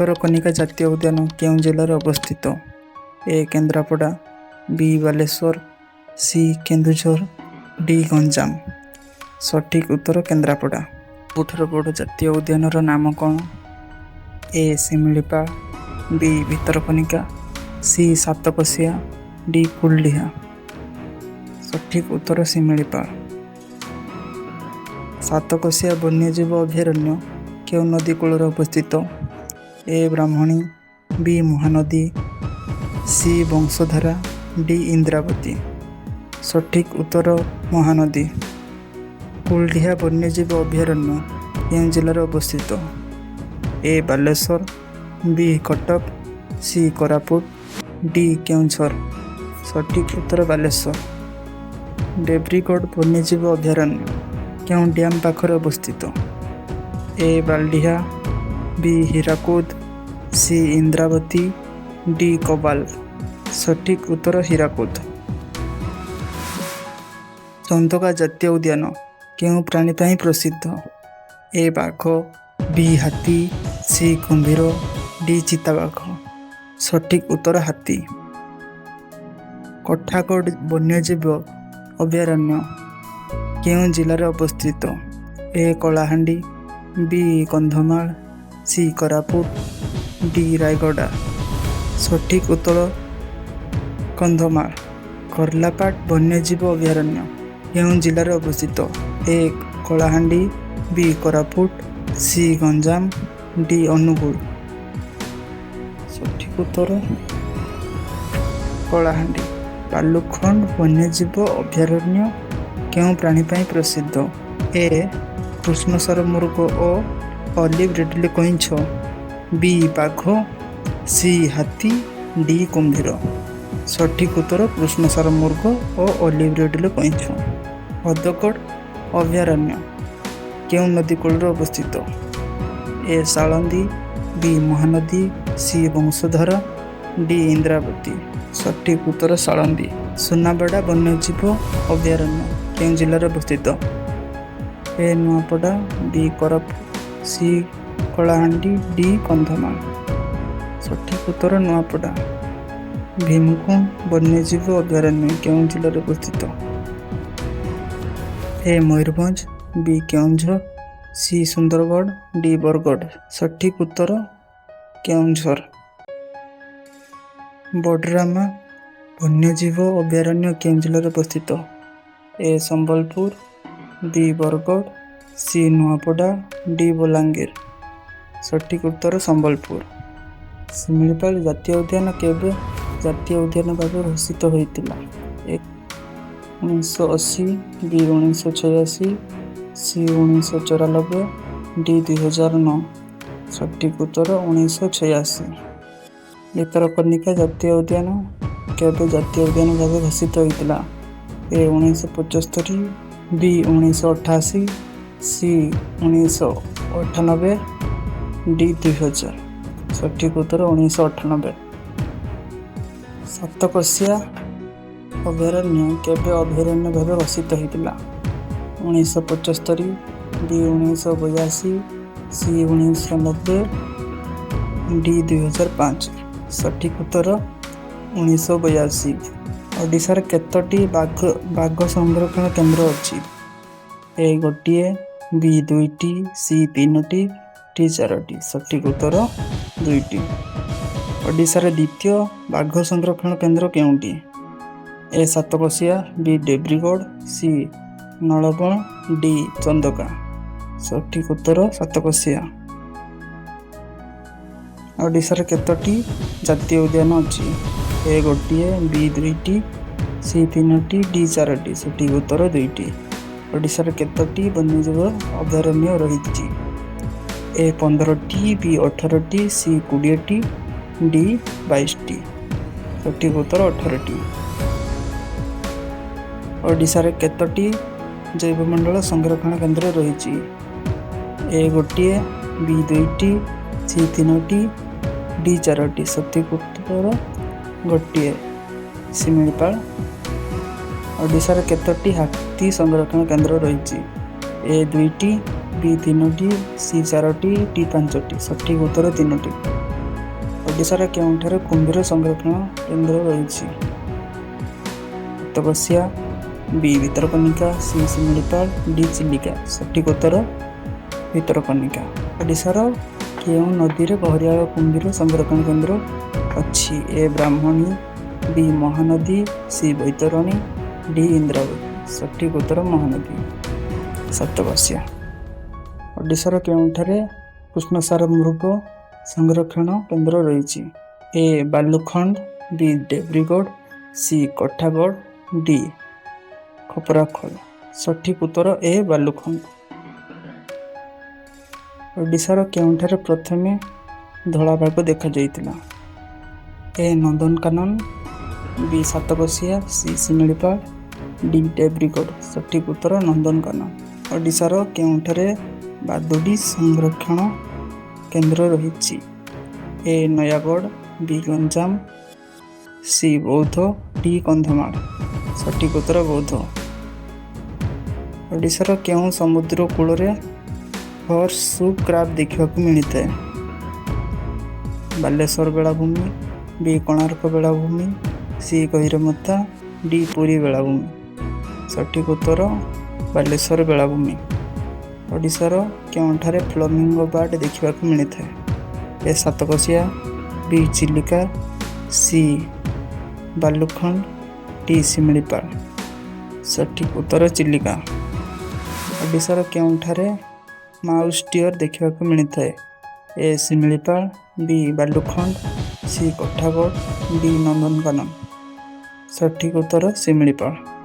ଭିତରକନିକା ଜାତୀୟ ଉଦ୍ୟାନ କେଉଁ ଜିଲ୍ଲାରେ ଅବସ୍ଥିତ? ଏ. କେନ୍ଦ୍ରାପଡ଼ା, ବି. ବାଲେଶ୍ୱର, ସି. କେନ୍ଦୁଝର, ଡି. ଗଞ୍ଜାମ। ସଠିକ୍ ଉତ୍ତର କେନ୍ଦ୍ରାପଡ଼ା। ସବୁଠାରୁ ବଡ଼ ଜାତୀୟ ଉଦ୍ୟାନର ନାମ କ'ଣ? ଏ. ଶିମିଳିପାଳ, ବି. ଭିତରକନିକା, ସି. ସାତକୋଶିଆ, ଡି. କୁଲଡିହା। ସଠିକ୍ ଉତ୍ତର ଶିମିଳିପାଳ। ସାତକୋଶିଆ ବନ୍ୟଜୀବ ଅଭୟାରଣ୍ୟ କେଉଁ ନଦୀ କୂଳରେ ଅବସ୍ଥିତ? ଏ. ବ୍ରାହ୍ମଣୀ, ବି. ମହାନଦୀ, ସି. ବଂଶଧାରା, ଡି. ଇନ୍ଦ୍ରାବତୀ। ସଠିକ୍ ଉତ୍ତର ମହାନଦୀ। କୁଲଡିହା ବନ୍ୟଜୀବ ଅଭୟାରଣ୍ୟ କେଉଁ ଜିଲ୍ଲାରେ ଅବସ୍ଥିତ? ଏ. ବାଲେଶ୍ୱର, ବି. କଟକ, ସି. କୋରାପୁଟ, ଡି. କେଉଁଝର। ସଠିକ୍ ଉତ୍ତର ବାଲେଶ୍ୱର। ଦେବ୍ରିଗଡ଼ ବନ୍ୟଜୀବ ଅଭୟାରଣ୍ୟ କେଉଁ ଡ୍ୟାମ୍ ପାଖରେ ଅବସ୍ଥିତ? ଏ. ବାଲଡିହା, ବି. ହୀରାକୁଦ, ସି. ଇନ୍ଦ୍ରାବତୀ, ଡି. କୋବାଲ। ସଠିକ୍ ଉତ୍ତର ହୀରାକୁଦ। ଚନ୍ଦକା ଜାତୀୟ ଉଦ୍ୟାନ କେଉଁ ପ୍ରାଣୀ ପାଇଁ ପ୍ରସିଦ୍ଧ? ଏ. ବାଘ, ବି. ହାତୀ, ସି. କୁମ୍ଭୀର, ଡି. ଚିତାବାଘ। ସଠିକ୍ ଉତ୍ତର ହାତୀ। କୋଠାଗଡ଼ ବନ୍ୟଜୀବ ଅଭୟାରଣ୍ୟ କେଉଁ ଜିଲ୍ଲାରେ ଅବସ୍ଥିତ? ଏ. କଳାହାଣ୍ଡି, ବି. କନ୍ଧମାଳ, ସି. କୋରାପୁଟ, ଡି. ରାୟଗଡ଼ା। ସଠିକ୍ ଉତ୍ତର କନ୍ଧମାଳ। କର୍ଲାପାଟ ବନ୍ୟଜୀବ ଅଭୟାରଣ୍ୟ କେଉଁ ଜିଲ୍ଲାରେ ଅବସ୍ଥିତ? ଏ. କଳାହାଣ୍ଡି, ବି. କୋରାପୁଟ, ସି. ଗଞ୍ଜାମ, ଡି. ଅନୁଗୁଳ। ସଠିକ୍ ଉତ୍ତର କଳାହାଣ୍ଡି। ବାଲୁଖଣ୍ଡ ବନ୍ୟଜୀବ ଅଭୟାରଣ୍ୟ କେଉଁ ପ୍ରାଣୀ ପାଇଁ ପ୍ରସିଦ୍ଧ? ଏ. କୃଷ୍ଣସାର ମୃଗ ଓ ଅଲିଭ୍ ରିଡଲେ କଇଁଛ, ବି. ବାଘ, ସି. ହାତୀ, ଡି. କୁମ୍ଭୀର। ସଠିକ୍ ଉତ୍ତର କୃଷ୍ଣସାର ମୃଗ ଓ ଅଲିଭ୍ ରିଡଲେ କଇଁଛ। ହଦଗଡ଼ ଅଭୟାରଣ୍ୟ କେଉଁ ନଦୀ କୂଳରେ ଅବସ୍ଥିତ? ଏ. ଶାଳନ୍ଦୀ, ବି. ମହାନଦୀ, ସି. ବଂଶଧାରା, ଡି. ଇନ୍ଦ୍ରାବତୀ। ସଠିକ୍ ଉତ୍ତର ଶାଳନ୍ଦୀ। ସୁନାବେଡ଼ା ବନ୍ୟଜୀବ ଅଭୟାରଣ୍ୟ କେଉଁ ଜିଲ୍ଲାରେ ଅବସ୍ଥିତ? ଏ. ନୂଆପଡ଼ା, ବି. କୋରାପୁଟ, ସି. କଳାହାଣ୍ଡି, ଡି. କନ୍ଧମାଳ। ସଠିକ୍ ଉତ୍ତର ନୂଆପଡ଼ା। ଭୀମକୁଣ୍ଡ ବନ୍ୟଜୀବ ଅଭୟାରଣ୍ୟ କେଉଁ ଜିଲ୍ଲାରେ ଅବସ୍ଥିତ? ଏ. ମୟୂରଭଞ୍ଜ, ବି. କେଉଁଝର, ସି. ସୁନ୍ଦରଗଡ଼, ଡି. ବରଗଡ଼। ସଠିକ୍ ଉତ୍ତର କେଉଁଝର। ବଡ଼ରାମା ବନ୍ୟଜୀବ ଅଭୟାରଣ୍ୟ କେଉଁ ଜିଲ୍ଲାରେ ଅବସ୍ଥିତ? ଏ. ସମ୍ବଲପୁର, ବି. ବରଗଡ଼, ସି. ନୂଆପଡ଼ା, ଡି. ବଲାଙ୍ଗୀର। ସଠିକ୍ ଉତ୍ତର ସମ୍ବଲପୁର। ଶିମିଳିପାଳ ଜାତୀୟ ଉଦ୍ୟାନ କେବେ ଜାତୀୟ ଉଦ୍ୟାନ ଭାବେ ଘୋଷିତ ହୋଇଥିଲା? ଏ. 1980, ବି. 1986, ସି. 1994, ଡି. 2009। ସଠିକ୍ ଉତ୍ତର 1986। ଭିତରକନିକା ଜାତୀୟ ଉଦ୍ୟାନ କେବେ ଜାତୀୟ ଉଦ୍ୟାନ ଭାବେ ଘୋଷିତ ହୋଇଥିଲା? ଏ. 1975, ବି. 1988, ସି. 1998, ଡି. 2000। ସଠିକ୍ ଉତ୍ତର 1998। ସାତକୋଶିଆ ଅଭୟାରଣ୍ୟ କେବେ ଅଭୟାରଣ୍ୟ ଭାବେ ଘୋଷିତ ହୋଇଥିଲା? 1975, ବି. 1982, ସି. 1990, ଡି. 2005। ସଠିକ୍ ଉତ୍ତର 1982। ଓଡ଼ିଶାରେ କେତୋଟି ବାଘ ସଂରକ୍ଷଣ କେନ୍ଦ୍ର ଅଛି? ଏ. ଗୋଟିଏ, ବି. 2ଟି, ସି. 3ଟି, ଡି. 4ଟି। ସଠିକ୍ ଉତ୍ତର 2ଟି। ଓଡ଼ିଶାର ଦ୍ୱିତୀୟ ବାଘ ସଂରକ୍ଷଣ କେନ୍ଦ୍ର କେଉଁଠି? ଏ. ସାତକୋଶିଆ, ବି. ଦେବ୍ରିଗଡ଼, ସି. ନଳବଣ, ଡି. ଚନ୍ଦକା। ସଠିକ୍ ଉତ୍ତର ସାତକୋଶିଆ। ଓଡ଼ିଶାରେ କେତୋଟି ଜାତୀୟ ଉଦ୍ୟାନ ଅଛି? ଏ. ଗୋଟିଏ, ବି. 2ଟି, ସି. 3ଟି, ଡି. 4ଟି। ସଠିକ୍ ଉତ୍ତର 2ଟି। ଓଡ଼ିଶାରେ କେତୋଟି ବନ୍ୟଜୀବ ଅଭୟାରଣ୍ୟ ରହିଛି? ଏ. 15ଟି, ବି. 18ଟି, ସି. 20ଟି, ଡି. 22ଟି। ସଠିକ୍ ଉତ୍ତର 18ଟି। ଓଡ଼ିଶାରେ କେତୋଟି ଜୈବମଣ୍ଡଳ ସଂରକ୍ଷଣ କେନ୍ଦ୍ର ରହିଛି? ଏ. ଗୋଟିଏ, ବି. 2ଟି, ସି. 3ଟି, ଡି. 4ଟି। ସଠିକ୍ ଉତ୍ତର ଗୋଟିଏ। ଶିମିଳିପାଳ। ଓଡ଼ିଶାରେ କେତୋଟି ହାତୀ ସଂରକ୍ଷଣ କେନ୍ଦ୍ର ରହିଛି? ଏ. 2ଟି, ବି. 3ଟି, ସି. 4ଟି, ଡି. 5ଟି। ସଠିକ୍ ଉତ୍ତର 3ଟି। ଓଡ଼ିଶାର କେଉଁଠାରେ କୁମ୍ଭୀର ସଂରକ୍ଷଣ କେନ୍ଦ୍ର ରହିଛି? ତପସ୍ୟା, ବି ଭିତରକନିକା, ସି ଶିମିଳିପାଳ, ଡି ଚିଲିକା। ସଠିକ୍ ଉତ୍ତର ଭିତରକନିକା। ଓଡ଼ିଶାର କେଉଁ ନଦୀରେ ଘରିଆଳ କୁମ୍ଭୀର ସଂରକ୍ଷଣ କେନ୍ଦ୍ର ଅଛି? ଏ ବ୍ରାହ୍ମଣୀ, ବି ମହାନଦୀ, ସି ବୈତରଣୀ, ଡି ଇନ୍ଦ୍ରାବତୀ। ସଠିକ୍ ଉତ୍ତର ମହାନଦୀ। ସାତକୋଶିଆ। ଓଡ଼ିଶାର କେଉଁଠାରେ କୃଷ୍ଣସାର ମୃଗ ସଂରକ୍ଷଣ କେନ୍ଦ୍ର ରହିଛି? ଏ ବାଲୁଖଣ୍ଡ, ବି ଦେବ୍ରିଗଡ଼, ସି କଠାଗଡ଼, ଡି ଖପରାଖୋଲ। ସଠିକ୍ ଉତ୍ତର ଏ ବାଲୁଖଣ୍ଡ। ଓଡ଼ିଶାର କେଉଁଠାରେ ପ୍ରଥମେ ଧଳାବାଘ ଦେଖାଯାଇଥିଲା? ଏ ନନ୍ଦନକାନନ, ବି ସାତକୋଶିଆ, ସି ଶିମିଳିପାଳ, ଡି ଦେବ୍ରିଗଡ଼। ସଠିକ୍ ଉତ୍ତର ନନ୍ଦନକାନନ। ଓଡ଼ିଶାର କେଉଁଠାରେ ବାଦୁଡ଼ି ସଂରକ୍ଷଣ କେନ୍ଦ୍ର ରହିଛି? ଏ ନୟାଗଡ଼, ବି ଗଞ୍ଜାମ, ସି ବୌଦ୍ଧ, ଡି କନ୍ଧମାଳ। ସଠିକ୍ ଉତ୍ତର ବୌଦ୍ଧ। ଓଡ଼ିଶାର କେଉଁ ସମୁଦ୍ର କୂଳରେ ହର୍ସସୁ କ୍ରାବ୍ ଦେଖିବାକୁ ମିଳିଥାଏ? ବାଲେଶ୍ୱର ବେଳାଭୂମି, ବି କୋଣାର୍କ ବେଳାଭୂମି, ସି ଗହୀରମଥା, ଡି ପୁରୀ ବେଳାଭୂମି। ସଠିକ୍ ଉତ୍ତର ବାଲେଶ୍ୱର ବେଳାଭୂମି। ଓଡ଼ିଶାର କେଉଁଠାରେ ଫ୍ଲାମିଙ୍ଗୋ ବାର୍ଡ ଦେଖିବାକୁ ମିଳିଥାଏ? ଏ ସାତକୋଶିଆ, ବି ଚିଲିକା, ସି ବାଲୁଖଣ୍ଡ, ଡି ଶିମିଳିପାଳ। ସଠିକ୍ ଉତ୍ତର ଚିଲିକା। ଓଡ଼ିଶାର କେଉଁଠାରେ ମାଉସ୍ ଡିଅର୍ ଦେଖିବାକୁ ମିଳିଥାଏ? ଏ ଶିମିଳିପାଳ, ବି ବାଲୁଖଣ୍ଡ, ସି କଠାଗଡ଼, ଡି ନନ୍ଦନକାନନ। ସଠିକ୍ ଉତ୍ତର ଶିମିଳିପାଳ।